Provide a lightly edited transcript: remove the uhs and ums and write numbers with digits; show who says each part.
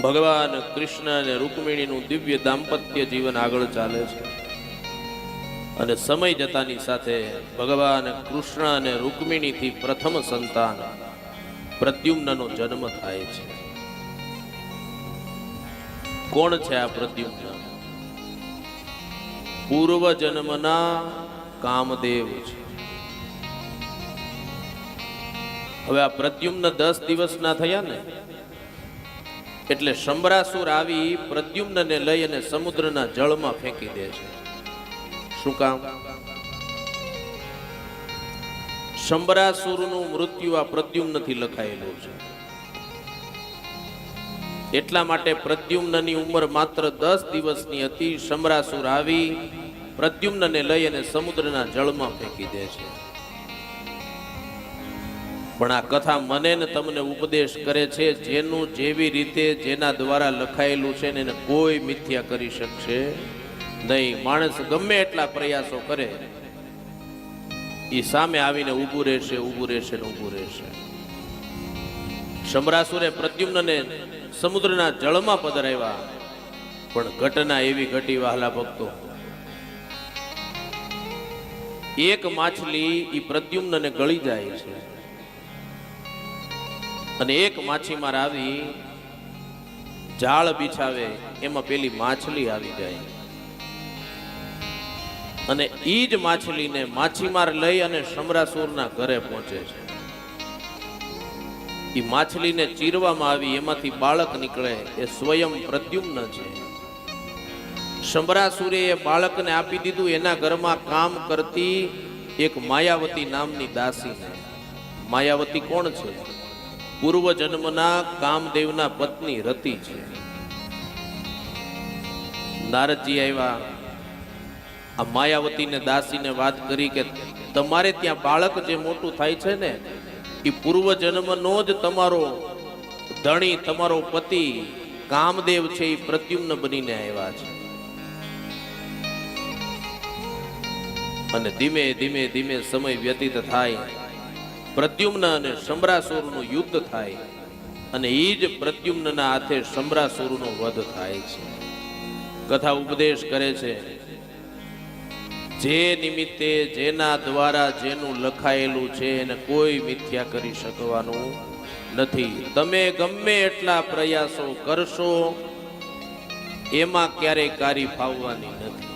Speaker 1: ભગવાન કૃષ્ણ અને રૂકમિણીનું દિવ્ય દાંપત્ય જીવન આગળ ચાલે છે અને સમય જતાની સાથે ભગવાન કૃષ્ણ અને રૂકમિણીથી પ્રથમ સંતાન પ્રદ્યુમ્નનો જન્મ થાય છે. કોણ છે આ પ્રદ્યુમ્ન? પૂર્વ જન્મના કામદેવ છે. હવે આ પ્રદ્યુમ્ન 10 દિવસના થયા ને, એટલે શંબરાસુર આવી પ્રદ્યુમ્નને લઈ અને સમુદ્રના જળમાં ફેંકી દે છે. શું કામ? શંબરાસુરનું મૃત્યુ આ પ્રદ્યુમ્નથી લખાયેલું છે. એટલા માટે પ્રદ્યુમ્નની ઉંમર માત્ર 10 દિવસની હતી. શંબરાસુર આવી પ્રદ્યુમ્નને લઈ અને સમુદ્રના જળમાં ફેંકી દે છે. પણ આ કથા મને ને તમને ઉપદેશ કરે છે, જેનું જેવી રીતે જેના દ્વારા લખાયેલું છે ને એને કોઈ મિથ્યા કરી શકશે નહીં. માણસ ગમે એટલા પ્રયાસો કરે, એ સામે આવીને ઊભું રહેશે, ઊભું રહેશે ને ઊભું રહેશે. શંબરાસુરે પ્રદ્યુમ્નને સમુદ્રના જળમાં પધરાવ્યા, પણ ઘટના એવી ઘટી વહાલા ભક્તો, એક માછલી ઈ પ્રદ્યુમ્નને ગળી જાય છે અને એક માછીમાર આવી જાળ બિછાવે, એમાં પેલી માછલી આવી જાય અને ઈ જ માછલીને માછીમાર લઈ અને શંબરાસુરના ઘરે પહોંચે છે. ઈ માછલીને ચીરવામાં આવી, એમાંથી બાળક નીકળે, એ સ્વયં પ્રદ્યુમ્ન છે. શંબરાસુરે એ બાળકને આપી દીધું એના ઘરમાં કામ કરતી એક માયાવતી નામની દાસીને. માયાવતી કોણ છે? પૂર્વ જન્મના કામદેવના પત્ની રતિ છે. નારદજી આવ્યા, આ માયાવતીને દાસીને વાત કરી કે તમારે ત્યાં બાળક જે મોટું થાય છે ને, એ પૂર્વ જન્મનો જ તમારો ધણી, તમારો પતિ કામદેવ છે, એ પ્રદ્યુમ્ન બનીને આવ્યા છે. અને ધીમે ધીમે ધીમે સમય વ્યતીત થાય, પ્રદ્યુમ્ન અને શંબરાસુરનું યુદ્ધ થાય અને એ જ પ્રદ્યુમ્નના હાથે શંબરાસુરનો વધ થાય છે. કથા ઉપદેશ કરે છે, જે નિમિત્તે જેના દ્વારા જેનું લખાયેલું છે એને કોઈ મિથ્યા કરી શકવાનું નથી. તમે ગમે એટલા પ્રયાસો કરશો, એમાં ક્યારેય કારી ફાવવાની નથી.